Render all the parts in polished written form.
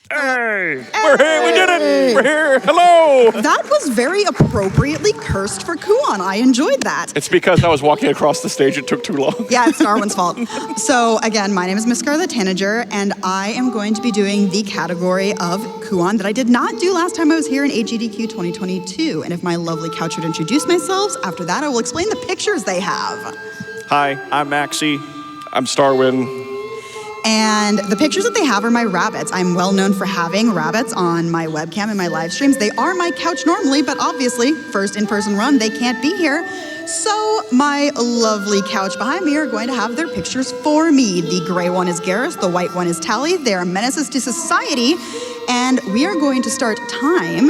Hey! We're here! We did it! We're here! Hello! That was very appropriately cursed for Kuon. I enjoyed that. It's because I was walking across the stage. It took too long. Yeah, it's Starwin's fault. So again, my name is Miss Scarlet Tanager, and I am going to be doing the category of Kuon that I did not do last time I was here in AGDQ 2022. And if my lovely couch would introduce themselves, after that I will explain the pictures they have. Hi, I'm Maxie. I'm Starwin. And the pictures that they have are my rabbits. I'm well known for having rabbits on my webcam and my live streams. They are my couch normally, but obviously, first in-person run, they can't be here. So my lovely couch behind me are going to have their pictures for me. The gray one is Garrus, the white one is Tally. They are menaces to society. And we are going to start time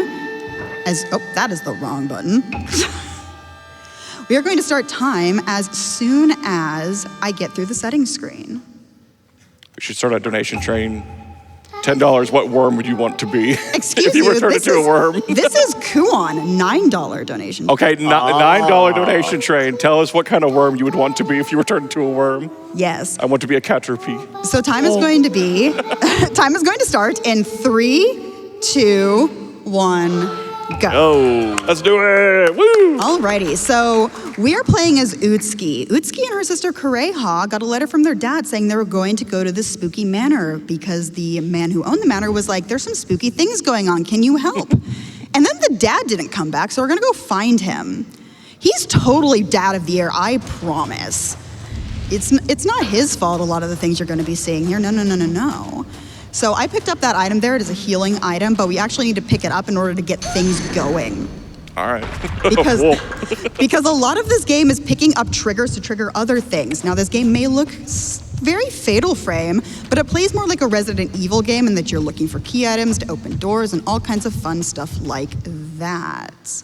as, oh, that is the wrong button. We are going to start time as soon as I get through the settings screen. We should start a donation train. $10, what worm would you want to be? Excuse if you were you, turned into a worm? This is Kuon, $9 donation. Okay, $9 donation train. Tell us what kind of worm you would want to be if you were turned into a worm. Yes. I want to be a caterpie. So time is going to be, time is going to start in 3, 2, 1, go. Oh, let's do it. Woo! Alrighty, so we are playing as Utski. Utski and her sister Kureha got a letter from their dad saying they were going to go to this spooky manor because the man who owned the manor was like, there's some spooky things going on, can you help? And then the dad didn't come back, so we're gonna go find him. He's totally dad of the year, I promise. It's not his fault, a lot of the things you're gonna be seeing here, no. So I picked up that item there. It is a healing item, but we actually need to pick it up in order to get things going. All right. Because a lot of this game is picking up triggers to trigger other things. Now, this game may look very Fatal Frame, but it plays more like a Resident Evil game in that you're looking for key items to open doors and all kinds of fun stuff like that.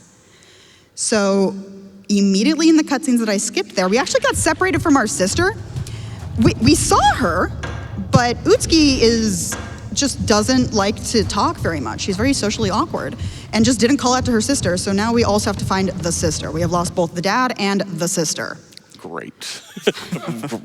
So immediately in the cutscenes that I skipped there, we actually got separated from our sister. We saw her, but Utski just doesn't like to talk very much. She's very socially awkward and just didn't call out to her sister. So now we also have to find the sister. We have lost both the dad and the sister. Great.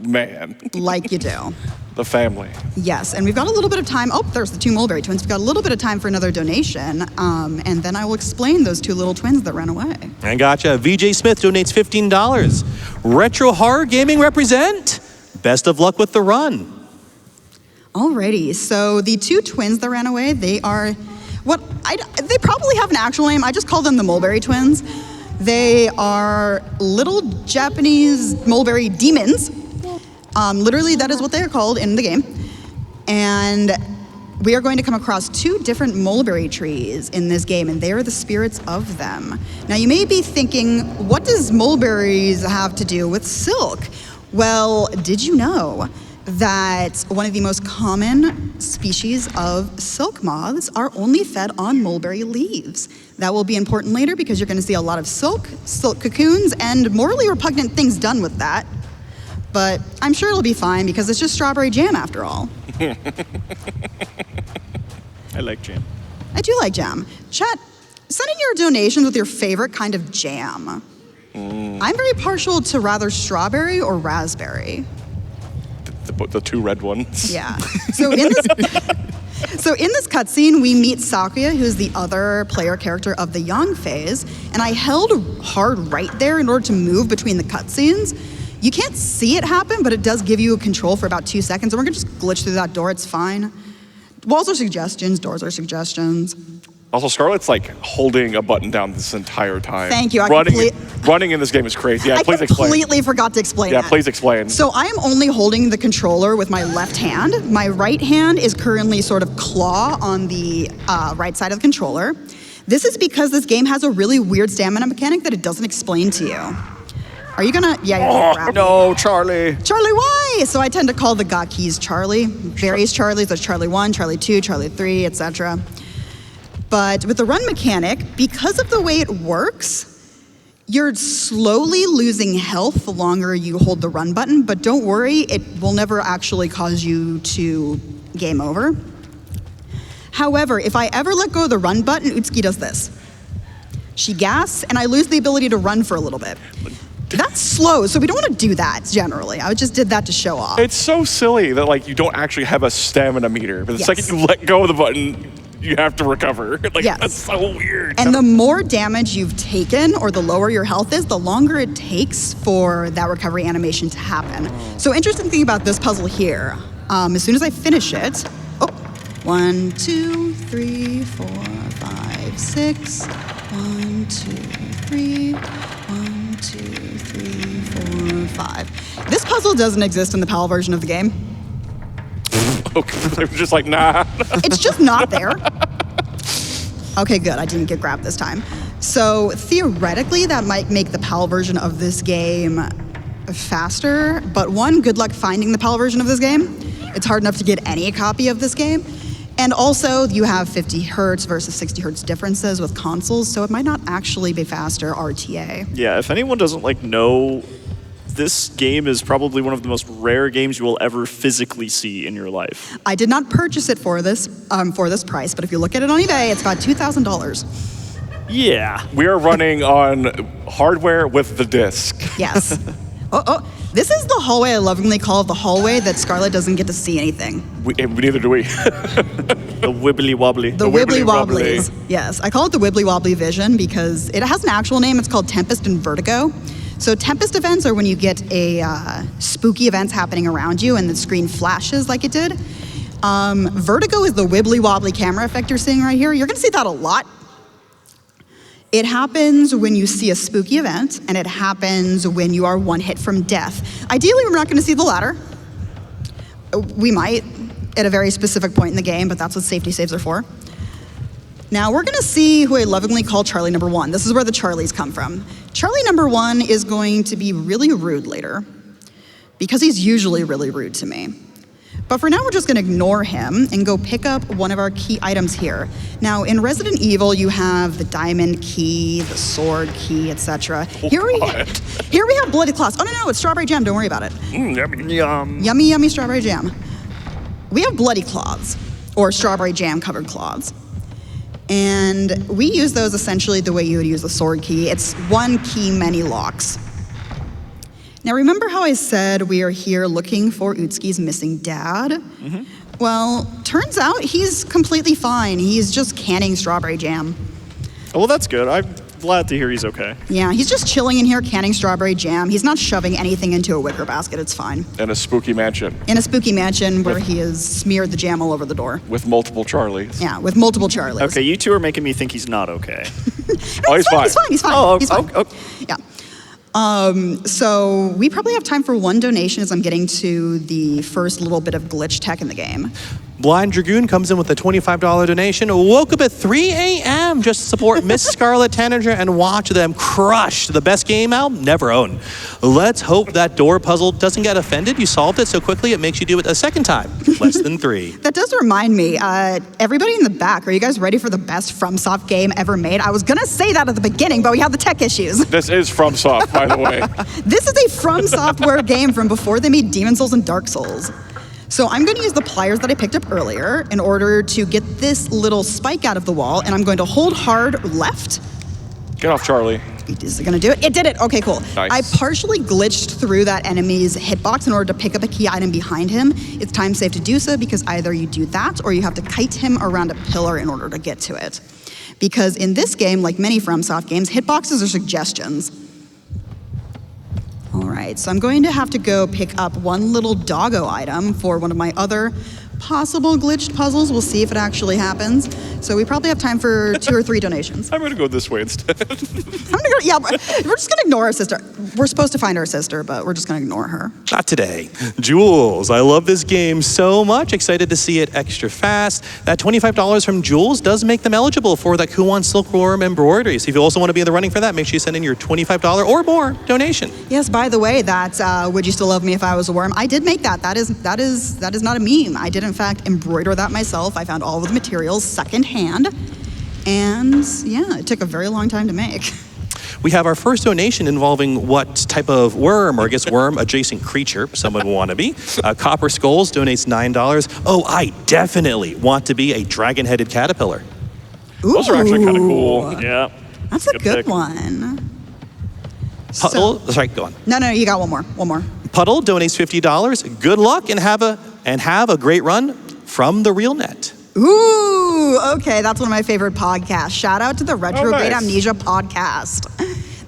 Man. Like you do. The family. Yes, and we've got a little bit of time. Oh, there's the two Mulberry twins. We've got a little bit of time for another donation, and then I will explain those two little twins that ran away. I gotcha. VJ Smith donates $15. Retro Horror Gaming represent. Best of luck with the run. Alrighty, so the two twins that ran away, they are they probably have an actual name. I just call them the Mulberry twins. They are little Japanese mulberry demons. Literally, that is what they are called in the game. And we are going to come across two different mulberry trees in this game, and they are the spirits of them. Now, you may be thinking, what does mulberries have to do with silk? Well, did you know that one of the most common species of silk moths are only fed on mulberry leaves? That will be important later because you're going to see a lot of silk cocoons, and morally repugnant things done with that. But I'm sure it'll be fine because it's just strawberry jam after all. I like jam. I do like jam. Chat, send in your donations with your favorite kind of jam. I'm very partial to rather strawberry or raspberry. The two red ones. Yeah. So in this cutscene, we meet Sakuya, who's the other player character of the young phase, and I held hard right there in order to move between the cutscenes. You can't see it happen, but it does give you a control for about 2 seconds, and we're gonna just glitch through that door, it's fine. Walls are suggestions, doors are suggestions. Also, Scarlet's like holding a button down this entire time. Thank you. Running in this game is crazy. Yeah, please explain. I completely forgot to explain that. Yeah, please explain. So I am only holding the controller with my left hand. My right hand is currently sort of claw on the right side of the controller. This is because this game has a really weird stamina mechanic that it doesn't explain to you. Are you gonna, yeah, you're gonna no, Charlie. Charlie, why? So I tend to call the gotkeys Charlie. Various Charlies, there's Charlie 1, Charlie 2, Charlie 3, etc. But with the run mechanic, because of the way it works, you're slowly losing health the longer you hold the run button, but don't worry, it will never actually cause you to game over. However, if I ever let go of the run button, Utsuki does this. She gasps, and I lose the ability to run for a little bit. That's slow, so we don't want to do that generally. I just did that to show off. It's so silly that like you don't actually have a stamina meter, but the Yes. second you let go of the button, you have to recover. Like Yes. that's so weird. And the more damage you've taken or the lower your health is, the longer it takes for that recovery animation to happen. So interesting thing about this puzzle here, as soon as I finish it, 1, 2, 3, 4, 5, 6. 1, 2, 3. 1, 2, 3, 4, 5. This puzzle doesn't exist in the PAL version of the game. Okay, they were just like, nah. It's just not there. Okay, good. I didn't get grabbed this time. So theoretically, that might make the PAL version of this game faster. But one, good luck finding the PAL version of this game. It's hard enough to get any copy of this game. And also, you have 50 hertz versus 60 hertz differences with consoles, so it might not actually be faster RTA. Yeah, if anyone doesn't know, this game is probably one of the most rare games you will ever physically see in your life. I did not purchase it for this price, but if you look at it on eBay, it's got $2,000. Yeah. We are running on hardware with the disc. Yes. This is the hallway I lovingly call the hallway that Scarlet doesn't get to see anything. Neither do we. The wibbly wobbly. The wibbly wobblies. Yes, I call it the wibbly wobbly vision because it has an actual name. It's called Tempest and Vertigo. So Tempest events are when you get a spooky events happening around you and the screen flashes like it did. Vertigo is the wibbly wobbly camera effect you're seeing right here. You're gonna see that a lot. It happens when you see a spooky event, and it happens when you are one hit from death. Ideally, we're not gonna see the latter. We might at a very specific point in the game, but that's what safety saves are for. Now, we're gonna see who I lovingly call Charlie number 1. This is where the Charlies come from. Charlie number 1 is going to be really rude later, because he's usually really rude to me. But for now, we're just gonna ignore him and go pick up one of our key items here. Now, in Resident Evil, you have the diamond key, the sword key, etc. Here we have bloody claws. Oh, no, it's strawberry jam, don't worry about it. Yum. Yummy, yummy strawberry jam. We have bloody claws, or strawberry jam covered claws. And we use those essentially the way you would use the sword key. It's one key, many locks. Now, remember how I said we are here looking for Utsuki's missing dad? Mm-hmm. Well, turns out he's completely fine. He's just canning strawberry jam. Oh, well, that's good. I'm glad to hear he's okay. Yeah, he's just chilling in here canning strawberry jam. He's not shoving anything into a wicker basket. It's fine. In a spooky mansion. In a spooky mansion where he has smeared the jam all over the door. With multiple Charlies. Yeah, with multiple Charlies. Okay, you two are making me think he's not okay. Oh, he's fine. He's fine. Oh, he's fine. okay. Yeah. So we probably have time for one donation as I'm getting to the first little bit of glitch tech in the game. Blind Dragoon comes in with a $25 donation. Woke up at 3 a.m. just to support Miss Scarlet, Tanager, and watch them crush the best game I'll never own. Let's hope that door puzzle doesn't get offended. You solved it so quickly it makes you do it a second time. Less than 3. That does remind me, everybody in the back, are you guys ready for the best FromSoft game ever made? I was gonna say that at the beginning, but we have the tech issues. This is FromSoft, by the way. This is a From Software game from before they made Demon Souls and Dark Souls. So I'm going to use the pliers that I picked up earlier in order to get this little spike out of the wall, and I'm going to hold hard left. Get off, Charlie. Is it gonna do it? It did it, okay, cool. Nice. I partially glitched through that enemy's hitbox in order to pick up a key item behind him. It's time safe to do so because either you do that or you have to kite him around a pillar in order to get to it. Because in this game, like many FromSoft games, hitboxes are suggestions. All right, so I'm going to have to go pick up one little doggo item for one of my other possible glitched puzzles. We'll see if it actually happens. So we probably have time for 2 or 3 donations. I'm gonna go this way instead. We're just gonna ignore our sister. We're supposed to find our sister, but we're just gonna ignore her. Not today. Jules, I love this game so much. Excited to see it extra fast. That $25 from Jules does make them eligible for that Kuon Silkworm embroidery. So if you also want to be in the running for that, make sure you send in your $25 or more donation. Yes, by the way, that Would You Still Love Me If I Was a Worm? I did make that. That is not a meme. I did in fact embroider that myself. I found all of the materials secondhand. And yeah, it took a very long time to make. We have our first donation involving what type of worm, or I guess worm adjacent creature someone would want to be. Copper Skulls donates $9. Oh, I definitely want to be a dragon-headed caterpillar. Ooh, Those are actually kind of cool. Yeah. That's a good pick. one. Puddle, sorry, go on. No, you got one more. Puddle donates $50. Good luck and have a great run from the Real Net. Ooh, okay, that's one of my favorite podcasts. Shout out to the Retrograde nice. Amnesia podcast.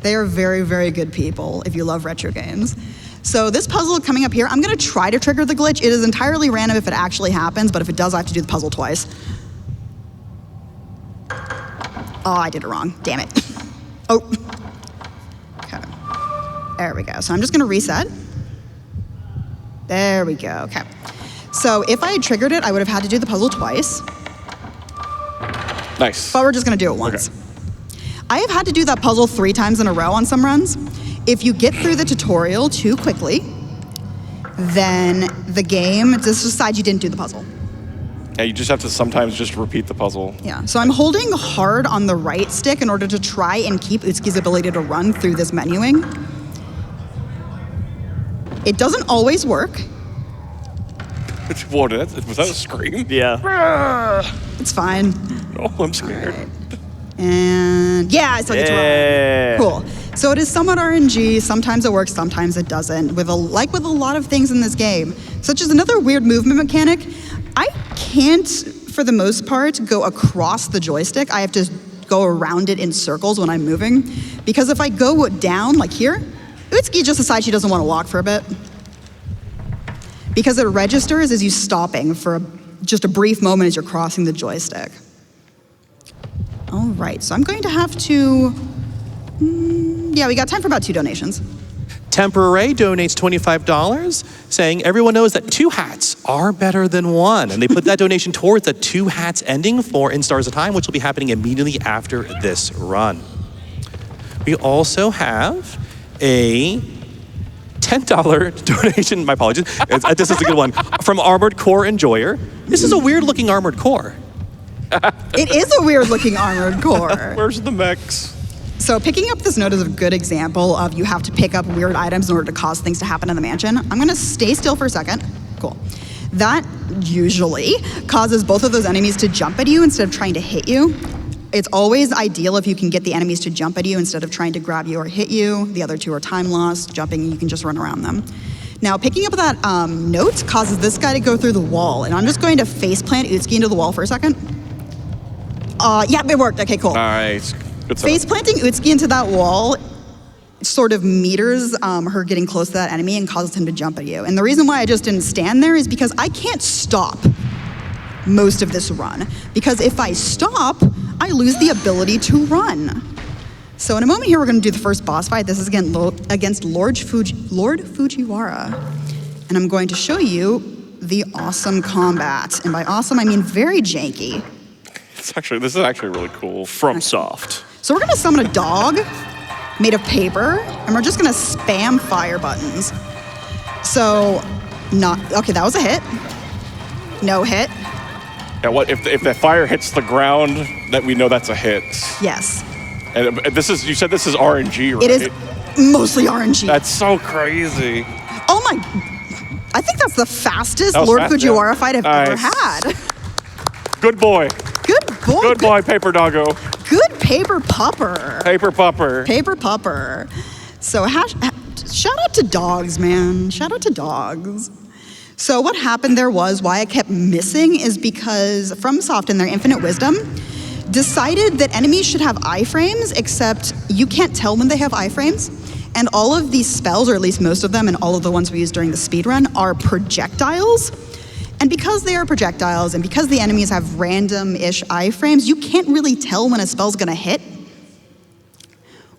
They are very, very good people if you love retro games. So this puzzle coming up here, I'm gonna try to trigger the glitch. It is entirely random if it actually happens, but if it does, I have to do the puzzle twice. Oh, I did it wrong, damn it. Oh, okay, there we go. So I'm just gonna reset. There we go, okay. So if I had triggered it, I would have had to do the puzzle twice, Nice. but we're just gonna do it once. Okay. I have had to do that puzzle 3 times in a row on some runs. If you get through the tutorial too quickly, then the game just decides you didn't do the puzzle. Yeah, you just have to sometimes just repeat the puzzle. Yeah, so I'm holding hard on the right stick in order to try and keep Utsuki's ability to run through this menuing. It doesn't always work. What, was that a scream? Yeah. It's fine. Oh, I'm scared. And yeah, I still get to Yeah. run. Cool. So it is somewhat RNG. Sometimes it works, sometimes it doesn't. Like with a lot of things in this game, such as another weird movement mechanic, I can't, for the most part, go across the joystick. I have to go around it in circles when I'm moving, because if I go down, like here, Utsuki just decides she doesn't want to walk for a bit. Because it registers as you stopping for just a brief moment as you're crossing the joystick. All right, so I'm going to have to, yeah, we got time for about 2 donations. Temporary donates $25, saying everyone knows that 2 hats are better than 1. And they put that donation towards the 2 hats ending for In Stars of Time, which will be happening immediately after this run. We also have a $10 donation, my apologies, this is a good one, from Armored Core Enjoyer. This is a weird looking Armored Core. It is a weird looking armored core. Where's the mechs? So picking up this note is a good example of you have to pick up weird items in order to cause things to happen in the mansion. I'm gonna stay still for a second. Cool. That usually causes both of those enemies to jump at you instead of trying to hit you. It's always ideal if you can get the enemies to jump at you instead of trying to grab you or hit you. The other 2 are time lost. Jumping, you can just run around them. Now, picking up that note causes this guy to go through the wall, and I'm just going to face plant Utsuki into the wall for a second. Yeah, it worked. Okay, cool. Nice. Good stuff. Face planting Utsuki into that wall sort of meters her getting close to that enemy and causes him to jump at you. And the reason why I just didn't stand there is because I can't stop most of this run. Because if I stop, I lose the ability to run. So in a moment here, we're gonna do the first boss fight. This is against Lord Fujiwara. And I'm going to show you the awesome combat. And by awesome, I mean very janky. This is actually really cool. FromSoft. So we're gonna summon a dog made of paper, and we're just gonna spam fire buttons. So, okay, that was a hit. No hit. Yeah, what if the fire hits the ground? That we know that's a hit. Yes. And you said this is RNG, right? It is mostly RNG. That's so crazy. Oh my, I think that's the fastest That was Lord fast, Fujiwara yeah. fight I've ever Nice. had. Good boy. Good boy. Good boy, Paper Doggo. Good paper pupper. Paper Pupper. Paper pupper. So shout out to dogs, man. Shout out to dogs. So what happened there was, why I kept missing is because FromSoft in their infinite wisdom decided that enemies should have iframes, except you can't tell when they have iframes. And all of these spells, or at least most of them, and all of the ones we used during the speedrun, are projectiles. And because they are projectiles, and because the enemies have random-ish iframes, you can't really tell when a spell's gonna hit.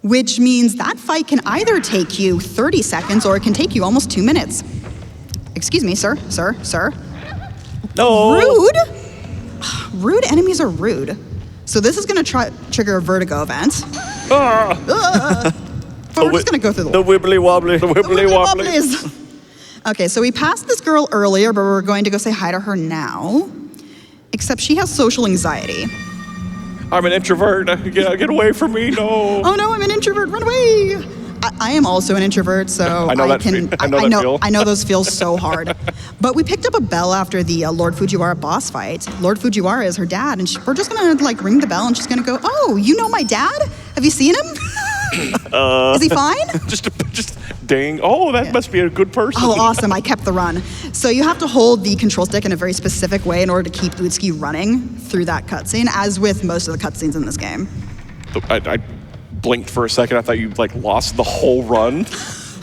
Which means that fight can either take you 30 seconds, or it can take you almost 2 minutes. Excuse me, sir. No. Rude? Rude enemies are rude. So this is gonna trigger a vertigo event. But we're just gonna go through the wall. The wibbly wobbly. The wibbly wobbly. Wobblies. Okay, so we passed this girl earlier, but we're going to go say hi to her now. Except she has social anxiety. I'm an introvert. Get away from me. No. Oh no, I'm an introvert. Run away. I am also an introvert, so I know that feel. I know those feel so hard. But we picked up a bell after the Lord Fujiwara boss fight. Lord Fujiwara is her dad, and we're just gonna like ring the bell, and she's gonna go, "Oh, you know my dad? Have you seen him?" Is he fine? Just dang. Oh, that must be a good person. Oh, awesome. I kept the run. So you have to hold the control stick in a very specific way in order to keep Utsuki running through that cutscene, as with most of the cutscenes in this game. I blinked for a second. I thought you like lost the whole run.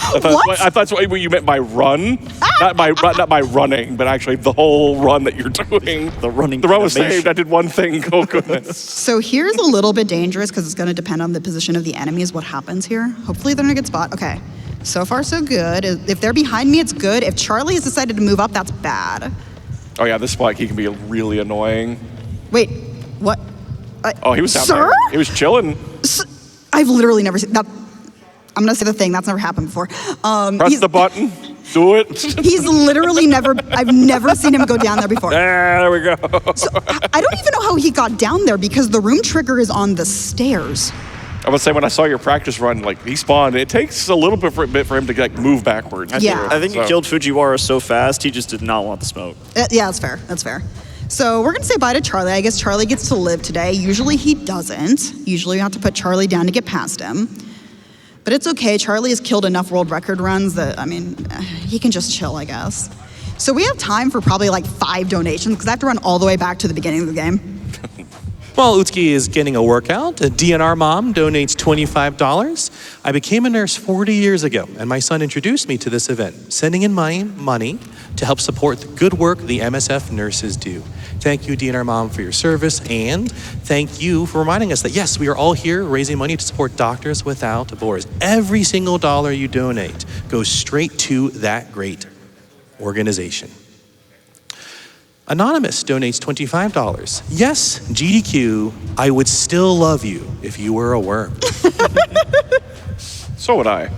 I thought that's what you meant by run, not by running, but actually the whole run that you're doing. The running. The run was animation. saved. I did one thing. Oh goodness. So here's a little bit dangerous because it's going to depend on the position of the enemies, what happens here. Hopefully they're in a good spot. Okay, so far so good. If they're behind me, it's good. If Charlie has decided to move up, that's bad. Oh yeah, this spike he can be really annoying. Wait, what? Oh, he was down Sir? there. He was chilling. I've literally never seen that. I'm going to say the thing. That's never happened before. Press the button. Do it. He's literally never, I've never seen him go down there before. There we go. So I don't even know how he got down there because the room trigger is on the stairs. I would say when I saw your practice run, like he spawned, it takes a little bit for him to like move backwards. Yeah. I think he killed Fujiwara so fast, he just did not want the smoke. Yeah, that's fair. That's fair. So we're going to say bye to Charlie. I guess Charlie gets to live today. Usually he doesn't. Usually you have to put Charlie down to get past him. But it's okay. Charlie has killed enough world record runs that, I mean, he can just chill, I guess. So we have time for probably like 5 donations because I have to run all the way back to the beginning of the game. While Utsuki is getting a workout, a DNR mom donates $25. I became a nurse 40 years ago, and my son introduced me to this event, sending in money to help support the good work the MSF nurses do. Thank you, DNR Mom, for your service, and thank you for reminding us that, yes, we are all here raising money to support Doctors Without Borders. Every single dollar you donate goes straight to that great organization. Anonymous donates $25. Yes, GDQ, I would still love you if you were a worm. So would I.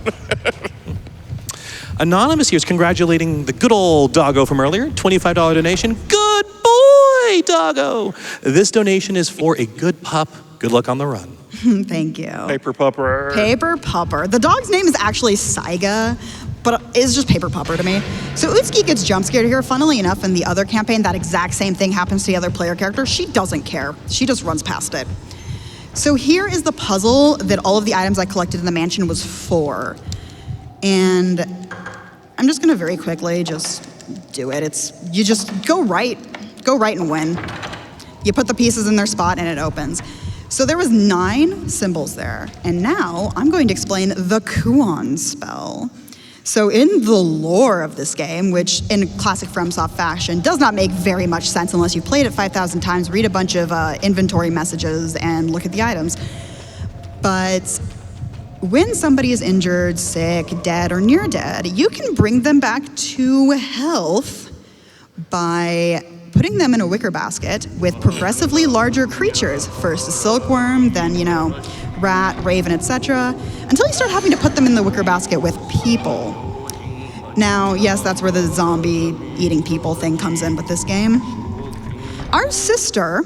Anonymous here is congratulating the good old doggo from earlier. $25 donation. Good boy, doggo. This donation is for a good pup. Good luck on the run. Thank you. Paper Pupper. Paper Pupper. The dog's name is actually Saiga, but it's just Paper Pupper to me. So Utsuki gets jump scared here. Funnily enough, in the other campaign, that exact same thing happens to the other player character. She doesn't care. She just runs past it. So here is the puzzle that all of the items I collected in the mansion was for. And I'm just gonna very quickly just do it. You just go right and win. You put the pieces in their spot and it opens. So there was 9 symbols there. And now I'm going to explain the Kuon spell. So in the lore of this game, which in classic FromSoft fashion does not make very much sense unless you played it 5,000 times, read a bunch of inventory messages and look at the items. But when somebody is injured, sick, dead, or near dead, you can bring them back to health by putting them in a wicker basket with progressively larger creatures. First a silkworm, then, rat, raven, etc., until you start having to put them in the wicker basket with people. Now, yes, that's where the zombie eating people thing comes in with this game. Our sister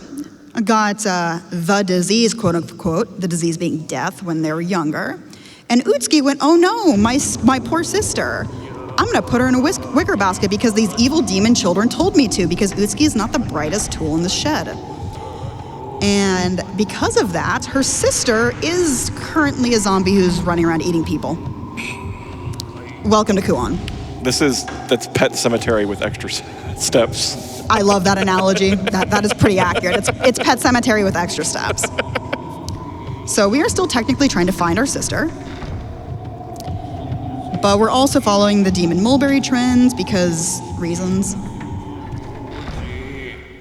got the disease, quote unquote, the disease being death, when they were younger. And Utsuki went, oh no, my poor sister. I'm gonna put her in a wicker basket because these evil demon children told me to, because Utsuki is not the brightest tool in the shed. And because of that, her sister is currently a zombie who's running around eating people. Welcome to Kuon. That's Pet Cemetery with extra steps. I love that analogy. That is pretty accurate. It's Pet Cemetery with extra steps. So we are still technically trying to find our sister. But we're also following the Demon Mulberry trends because reasons.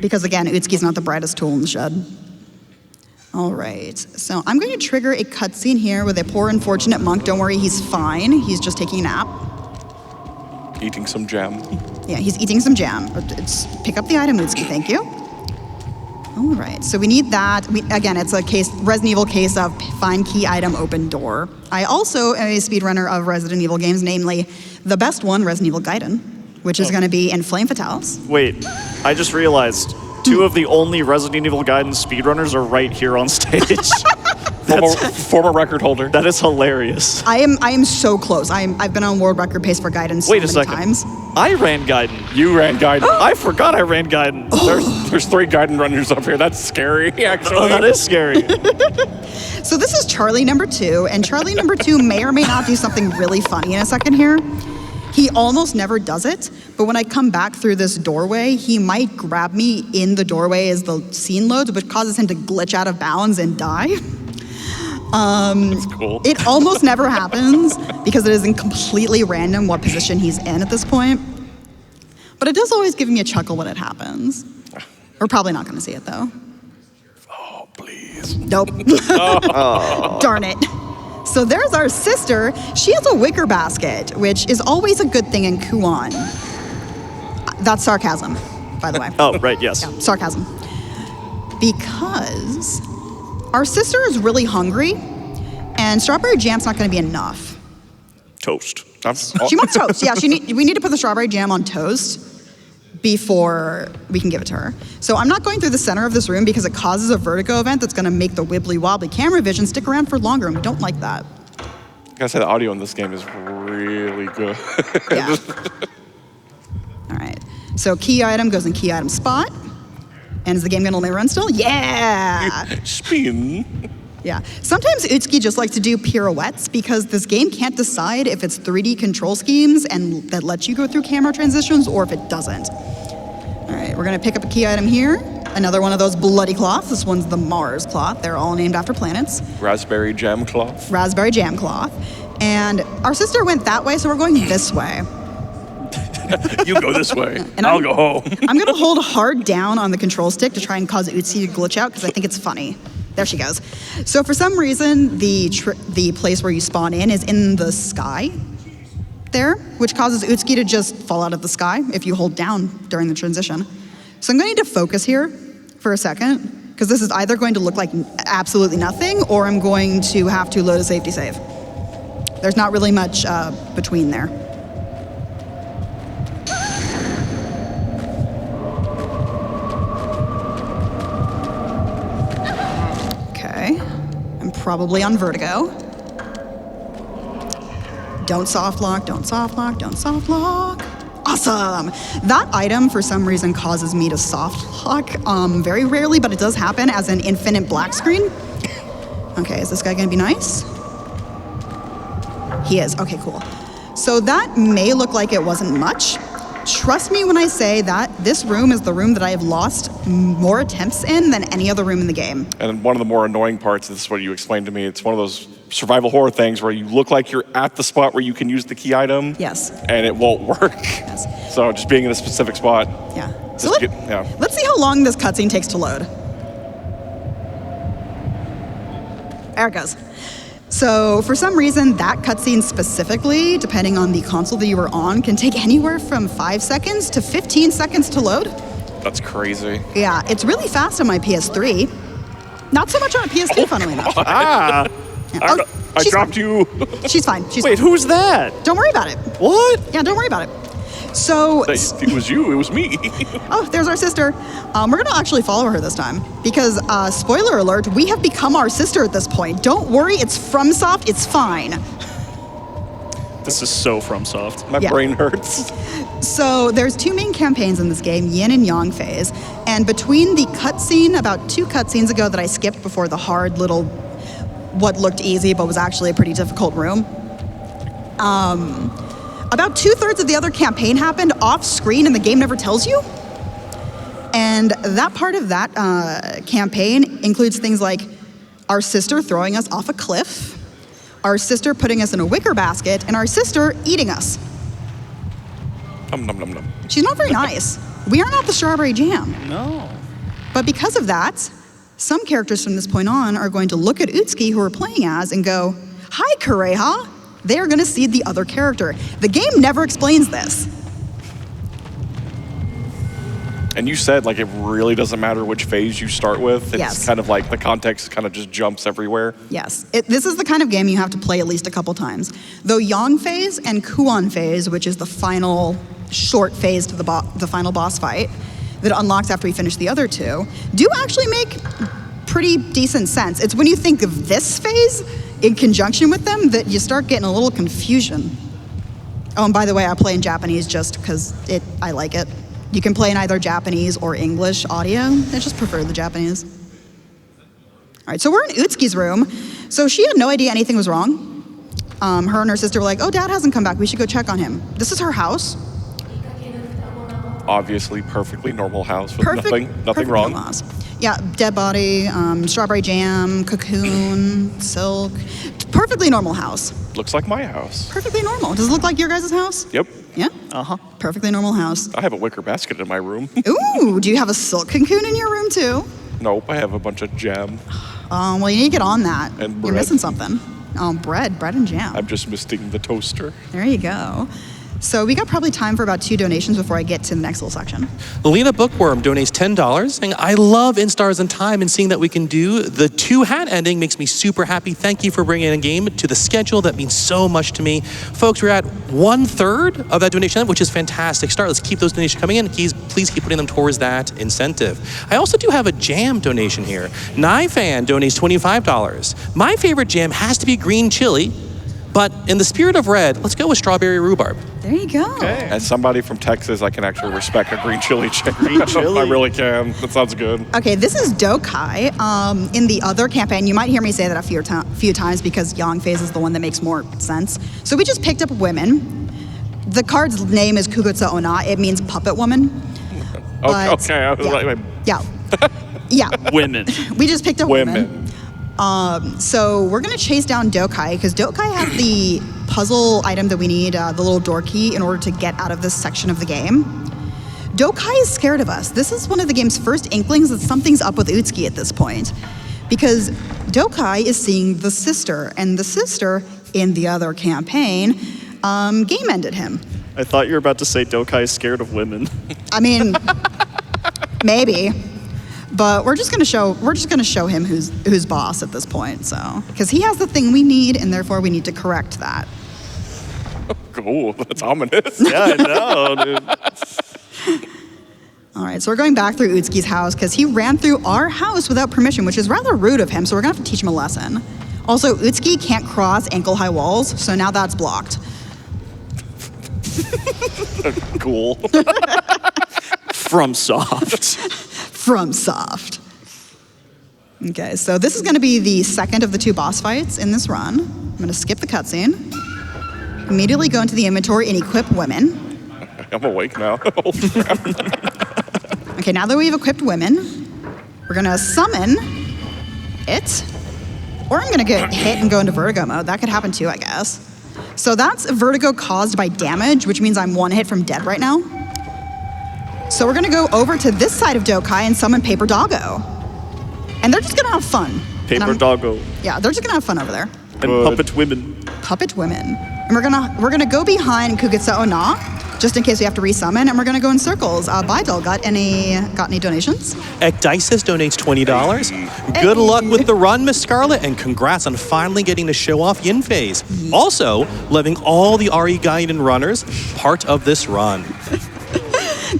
Because again, Utsuki's not the brightest tool in the shed. All right, so I'm going to trigger a cutscene here with a poor unfortunate monk. Don't worry, he's fine. He's just taking a nap. Eating some jam. Yeah, he's eating some jam. Pick up the item, Utsuki, thank you. All right, so we need that. Again, it's a Resident Evil case of find key item, open door. I also am a speedrunner of Resident Evil games, namely the best one, Resident Evil Gaiden, which is going to be in Flame Fatales. Wait, I just realized 2 of the only Resident Evil Gaiden speedrunners are right here on stage. Former record holder. That is hilarious. I am so close. I've been on world record pace for Gaiden so Wait a many second. times. I ran Gaiden. You ran Gaiden. I forgot I ran Gaiden. There's 3 Gaiden runners up here. That's scary, actually. Oh, that is scary. So this is Charlie number 2, and Charlie number 2 may or may not do something really funny in a second here. He almost never does it, but when I come back through this doorway, he might grab me in the doorway as the scene loads, which causes him to glitch out of bounds and die. That's cool. It almost never happens because it isn't completely random what position he's in at this point. But it does always give me a chuckle when it happens. We're probably not going to see it though. Oh, please. Nope. Darn it. So there's our sister. She has a wicker basket, which is always a good thing in Kuon. That's sarcasm, by the way. Oh, right, yes. Yeah, sarcasm. Because our sister is really hungry, and strawberry jam's not going to be enough. Toast. She wants toast. Yeah, we need to put the strawberry jam on toast before we can give it to her. So I'm not going through the center of this room because it causes a vertigo event that's going to make the wibbly wobbly camera vision stick around for longer, and we don't like that. I gotta say, the audio in this game is really good. Yeah. All right. So key item goes in key item spot. And is the game gonna let me run still? Yeah! Spin. Yeah. Sometimes Utsuki just likes to do pirouettes because this game can't decide if it's 3D control schemes and that lets you go through camera transitions or if it doesn't. All right, we're gonna pick up a key item here. Another one of those bloody cloths. This one's the Mars cloth. They're all named after planets. Raspberry jam cloth. Raspberry jam cloth. And our sister went that way, so we're going this way. You go this way, And I'll go home. I'm gonna hold hard down on the control stick to try and cause Utsi to glitch out because I think it's funny. There she goes. So for some reason, the place where you spawn in is in the sky there, which causes Utsuki to just fall out of the sky if you hold down during the transition. So I'm going to need to focus here for a second because this is either going to look like absolutely nothing or I'm going to have to load a safety save. There's not really much between there. Okay, I'm probably on vertigo. Don't soft lock, don't soft lock, don't soft lock. Awesome! That item, for some reason, causes me to soft lock very rarely, but it does happen as an infinite black screen. Okay, is this guy gonna be nice? He is, okay, cool. So that may look like it wasn't much. Trust me when I say that this room is the room that I have lost more attempts in than any other room in the game. And one of the more annoying parts, this is what you explained to me, it's one of those survival horror things where you look like you're at the spot where you can use the key item. Yes. And it won't work. Yes. So just being in a specific spot. Yeah. So Just yeah. let's see how long this cutscene takes to load. There it goes. So for some reason, that cutscene specifically, depending on the console that you were on, can take anywhere from 5 seconds to 15 seconds to load. That's crazy. Yeah, it's really fast on my PS3. Not so much on a PS2, funnily enough. Ah! Oh, I she's dropped you. She's fine. She's Wait, fine. who's that? Don't worry about it. What? Yeah, don't worry about it. So, It was you, it was me. oh, there's our sister. We're gonna actually follow her this time because, spoiler alert, we have become our sister at this point. Don't worry, it's FromSoft, it's fine. This is so FromSoft. My Yeah. brain hurts. So there's 2 main campaigns in this game, Yin and Yang phase, and between the cutscene, about 2 cutscenes ago that I skipped before the hard little, what looked easy but was actually a pretty difficult room, about 2/3 of the other campaign happened off screen and the game never tells you. And that part of that campaign includes things like our sister throwing us off a cliff, our sister putting us in a wicker basket, and our sister eating us. Nom, nom, nom, nom. She's not very nice. We are not the strawberry jam. No. But because of that, some characters from this point on are going to look at Utsuki, who we're playing as, and go, "Hi, Kureha." They are going to see the other character. The game never explains this. And you said like it really doesn't matter which phase you start with. It's Yes. kind of like the context kind of just jumps everywhere. Yes, this is the kind of game you have to play at least a couple times. Though Yang phase and Kuon phase, which is the final short phase to the final boss fight that unlocks after we finish the other 2, do actually make pretty decent sense. It's when you think of this phase in conjunction with them that you start getting a little confusion. Oh, and by the way, I play in Japanese just because I like it. You can play in either Japanese or English audio. I just prefer the Japanese. All right, so we're in Utsuki's room. So she had no idea anything was wrong. Her and her sister were like, oh, Dad hasn't come back. We should go check on him. This is her house. Obviously, perfectly normal house with Perfect nothing wrong. normal house. Yeah, dead body, strawberry jam, cocoon, silk. Perfectly normal house. Looks like my house. Perfectly normal. Does it look like your guys' house? Yep. Yeah? Perfectly normal house. I have a wicker basket in my room. Ooh, do you have a silk cocoon in your room too? Nope, I have a bunch of jam. Well, you need to get on that. And You're bread. missing something. Oh, bread and jam. I'm just missing the toaster. There you go. So we got probably time for about 2 donations before I get to the next little section. Lena Bookworm donates $10, saying, I love In Stars and Time, and seeing that we can do the 2-hat ending makes me super happy. Thank you for bringing a game to the schedule. That means so much to me. Folks, we're at 1/3 of that donation, which is fantastic. Let's keep those donations coming in. Please keep putting them towards that incentive. I also do have a jam donation here. Nifan donates $25. My favorite jam has to be green chili, but in the spirit of red, let's go with strawberry rhubarb. There you go. Okay. As somebody from Texas, I can actually respect a green chili chicken. Green chili? I really can. That sounds good. Okay, this is Dokai. In the other campaign, you might hear me say that a few times because Yang phase is the one that makes more sense. So we just picked up women. The card's name is Kugutsu Onna. It means puppet woman. But, Okay, I was like, Yeah. Yeah. Women. We just picked up women. women. So we're gonna chase down Dokai because Dokai has the puzzle item that we need, the little door key, in order to get out of this section of the game. Dokai is scared of us. This is one of the game's first inklings that something's up with Utsuki at this point, because Dokai is seeing the sister, and the sister in the other campaign game ended him. I thought you were about to say Dokai is scared of women. I mean, maybe. But we're just gonna show him who's boss at this point, so because he has the thing we need, and therefore we need to correct that. Cool, that's ominous. Yeah, I know, dude. All right, so we're going back through Utsuki's house because he ran through our house without permission, which is rather rude of him. So we're gonna have to teach him a lesson. Also, Utsuki can't cross ankle-high walls, so now that's blocked. Cool. From Soft. From Soft. Okay, so this is going to be the second of the 2 boss fights in this run. I'm going to skip the cutscene, immediately go into the inventory and equip women. I'm awake now. Oh, crap. Okay, now that we've equipped women, we're going to summon it, or I'm going to get hit and go into vertigo mode. That could happen too, I guess. So that's vertigo caused by damage, which means I'm 1 hit from dead right now. So we're gonna go over to this side of Dokai and summon Paper Doggo. And they're just gonna have fun. Paper Doggo. Yeah, they're just gonna have fun over there. And Good. puppet women. Puppet women. And we're gonna go behind Kugutsu Onna, just in case we have to resummon, and we're gonna go in circles. Baidol, got any donations? Ecdysis donates $20. Good luck with the run, Miss Scarlet, and congrats on finally getting to show off Yin Phase. Also, loving all the RE Gaiden runners, part of this run.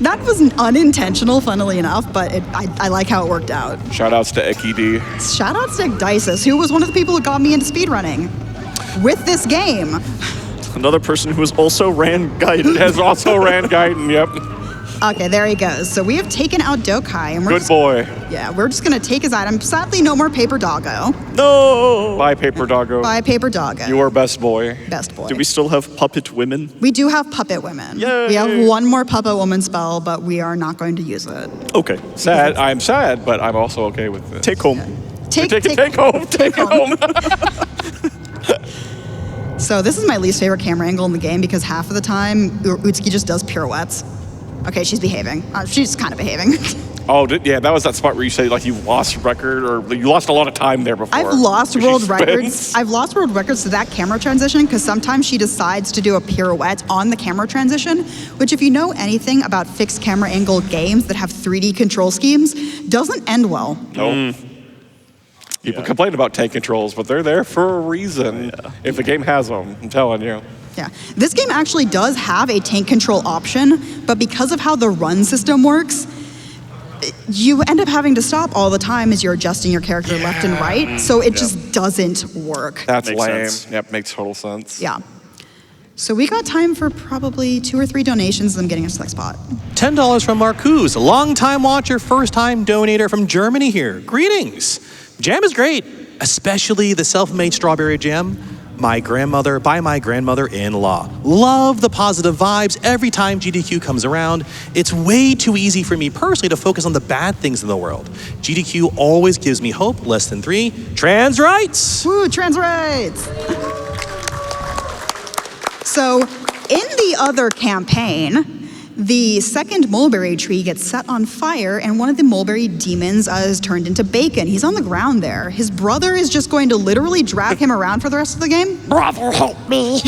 That was unintentional, funnily enough, but I like how it worked out. Shoutouts to Eki D. Shoutouts to Ecdysis, who was one of the people who got me into speedrunning with this game. Another person who has also ran Gaiden. Has also ran Gaiden, yep. Okay, there he goes. So we have taken out Dokai, and Good boy. we're just gonna take his item. Sadly, no more Paper Doggo. No! Bye, Paper Doggo. Bye, Paper Doggo. You are best boy. Best boy. Do we still have puppet women? We do have Puppet Women. Yay. We have 1 more Puppet Woman spell, but we are not going to use it. Okay. Sad. I'm sad, but I'm also okay with this. Take home. Take home. Take it home. So this is my least favorite camera angle in the game because half of the time Utsuki just does pirouettes. Okay, she's behaving. She's kind of behaving. Oh, yeah, that was that spot where you say like you lost record or you lost a lot of time there before. I've lost She world spins. records. I've lost world records to that camera transition because sometimes she decides to do a pirouette on the camera transition, which if you know anything about fixed camera angle games that have 3D control schemes, doesn't end well. Nope. People complain about tank controls, but they're there for a reason. If the game has them, I'm telling you. Yeah, this game actually does have a tank control option, but because of how the run system works, you end up having to stop all the time as you're adjusting your character left and right, so it just doesn't work. That's Makes lame. sense. Yep, makes total sense. Yeah. So we got time for probably 2 or 3 donations, and I'm getting us to the next spot. $10 from Marcuse, a long-time watcher, first-time donator from Germany here. Greetings. Jam is great, especially the self-made strawberry jam. My grandmother, by my grandmother-in-law. Love the positive vibes every time GDQ comes around. It's way too easy for me personally to focus on the bad things in the world. GDQ always gives me hope. Less than 3. Trans rights. Woo, trans rights! So in the other campaign, the second mulberry tree gets set on fire, and one of the mulberry demons is turned into bacon. He's on the ground there. His brother is just going to literally drag him around for the rest of the game. Brother, help me.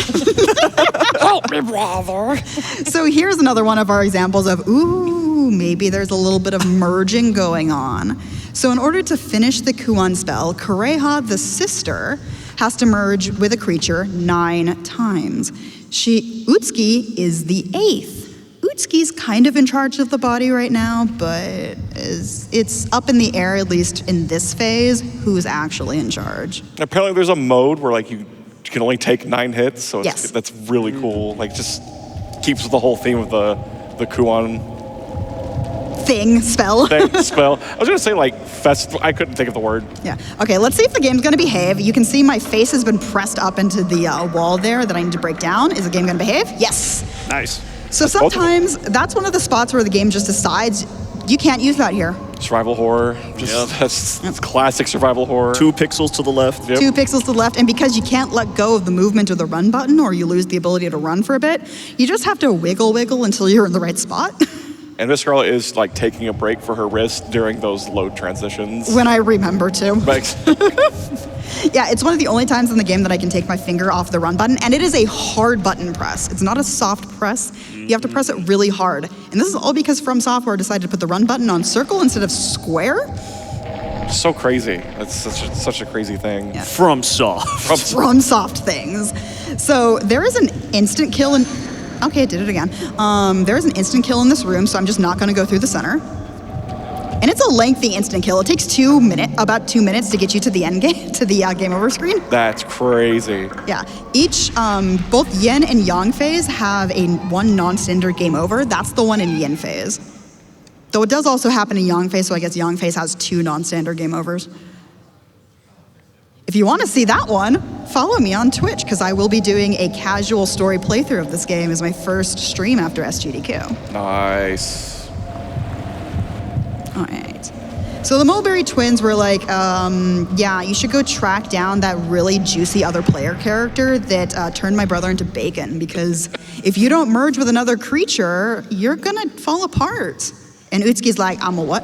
Help me, brother. So here's another one of our examples of, ooh, maybe there's a little bit of merging going on. So in order to finish the Kuon spell, Kureha, the sister, has to merge with a creature 9 times. Utsuki is the 8th. Utsuki's kind of in charge of the body right now, but it's up in the air, at least in this phase, who's actually in charge. Apparently there's a mode where like you can only take 9 hits, so Yes. that's really cool. Like just keeps with the whole theme of the Kuon Spell. spell. I was gonna say like I couldn't think of the word. Yeah. Okay, let's see if the game's gonna behave. You can see my face has been pressed up into the wall there that I need to break down. Is the game gonna behave? Yes. Nice. So sometimes that's one of the spots where the game just decides you can't use that here. Survival horror. That's classic survival horror. 2 pixels to the left. Yep. 2 pixels to the left, and because you can't let go of the movement or the run button, or you lose the ability to run for a bit, you just have to wiggle until you're in the right spot. And Miss Scarlet is like taking a break for her wrist during those load transitions. When I remember to. Like, Yeah, it's one of the only times in the game that I can take my finger off the run button, and it is a hard button press. It's not a soft press. You have to press it really hard. And this is all because From Software decided to put the run button on circle instead of square. so crazy. That's such a crazy thing. Yeah. From Soft. From Soft things. So there is an instant kill in... Okay, it did it again. There is an instant kill in this room, so I'm just not going to go through the center. And it's a lengthy instant kill. It takes about 2 minutes to get you to the end game, to the game over screen. That's crazy. Yeah. Each, both Yin and Yang phase have one non-standard game over. That's the one in Yin phase. Though it does also happen in Yang phase, so I guess Yang phase has 2 non-standard game overs. If you want to see that one, follow me on Twitch, because I will be doing a casual story playthrough of this game as my first stream after SGDQ. Nice. All right. So the Mulberry twins were like, yeah, you should go track down that really juicy other player character that turned my brother into bacon, because if you don't merge with another creature, you're gonna fall apart. And Utsuki's like, I'm a what?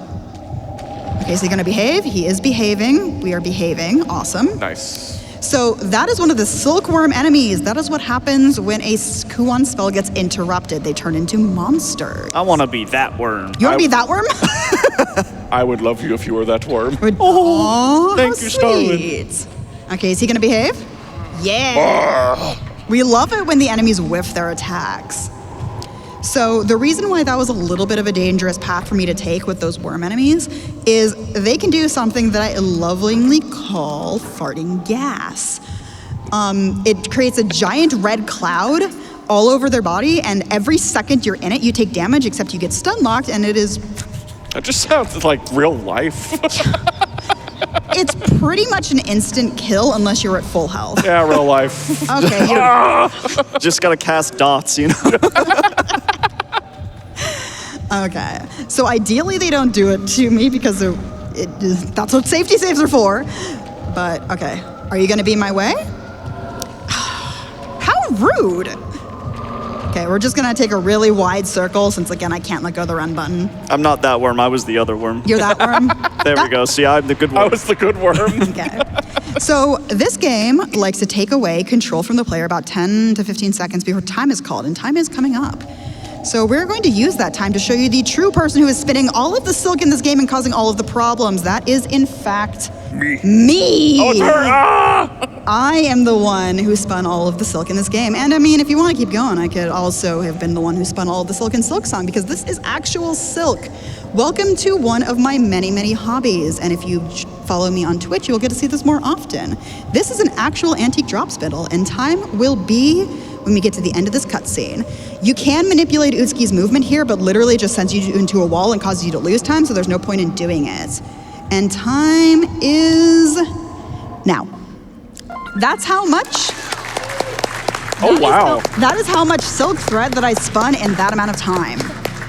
Okay, is he gonna behave? He is behaving. We are behaving. Awesome. Nice. So that is one of the silkworm enemies. That is what happens when a Kuon spell gets interrupted. They turn into monsters. I want to be that worm. You want to be that worm? I would love you if you were that worm. Oh, thank how you, Starwin. sweet. Okay, is he gonna behave? Yeah. We love it when the enemies whiff their attacks. So the reason why that was a little bit of a dangerous path for me to take with those worm enemies is they can do something that I lovingly call farting gas. It creates a giant red cloud all over their body, and every second you're in it, you take damage, except you get stun locked, and it is... That just sounds like real life. It's pretty much an instant kill unless you're at full health. Yeah, real life. Okay, Just gotta cast dots, you know? Okay, so ideally they don't do it to me because that's what safety saves are for. But okay, are you gonna be in my way? How rude. Okay, we're just gonna take a really wide circle since again I can't let go of the run button. I'm not that worm, I was the other worm. You're that worm? There we go, see, I'm the good I worm. was the good worm. Okay. So this game likes to take away control from the player about 10 to 15 seconds before time is called, and time is coming up. So we're going to use that time to show you the true person who is spinning all of the silk in this game and causing all of the problems. That is, in fact, me. Oh, it's her! Ah! I am the one who spun all of the silk in this game. And I mean, if you want to keep going, I could also have been the one who spun all of the silk in Silk Song, because this is actual silk. Welcome to one of my many, many hobbies. And if you follow me on Twitch, you'll get to see this more often. This is an actual antique drop spindle, and time will be when we get to the end of this cutscene. You can manipulate Utsuki's movement here, but literally just sends you into a wall and causes you to lose time, so there's no point in doing it. And time is now. That's how much. Oh, wow. That is how much silk thread that I spun in that amount of time.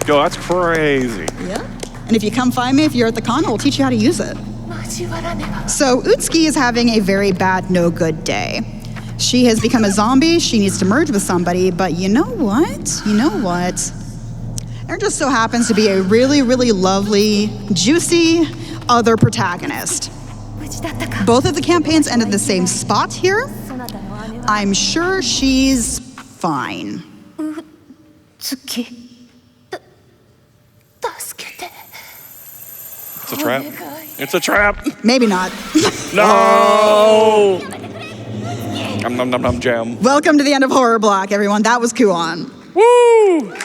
Yo, that's crazy. Yeah. And if you come find me, if you're at the con, we'll teach you how to use it. So Utsuki is having a very bad, no good day. She has become a zombie. She needs to merge with somebody, but you know what? There just so happens to be a really, really lovely, juicy other protagonist. Both of the campaigns end at the same spot here. I'm sure she's fine. It's a trap. It's a trap. Maybe not. No! Nom nom nom nom jam. Welcome to the end of Horror Block, everyone. That was Kuon. Woo!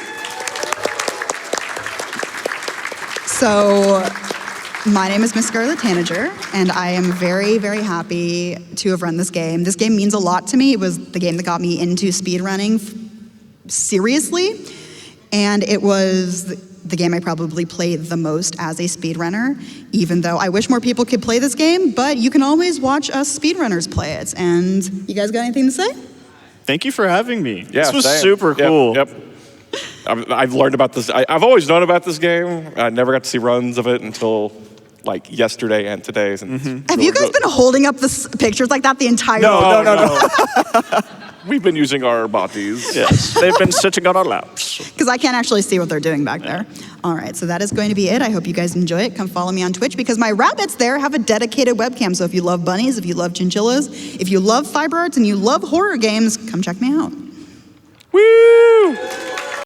So, my name is Miss Scarlet Tanager, and I am very, very happy to have run this game. This game means a lot to me. It was the game that got me into speedrunning seriously, and it was the game I probably played the most as a speedrunner, even though I wish more people could play this game, but you can always watch us speedrunners play it. And you guys got anything to say? Thank you for having me. Yeah, this was same. super cool. Yep. I've learned about this. I've always known about this game. I never got to see runs of it until like yesterday and today. Have you guys been holding up the pictures like that the entire No. We've been using our bodies. Yes, they've been sitting on our laps. Because I can't actually see what they're doing back there. All right, so that is going to be it. I hope you guys enjoy it. Come follow me on Twitch, because my rabbits there have a dedicated webcam. So if you love bunnies, if you love chinchillas, if you love fiber arts, and you love horror games, come check me out. Woo!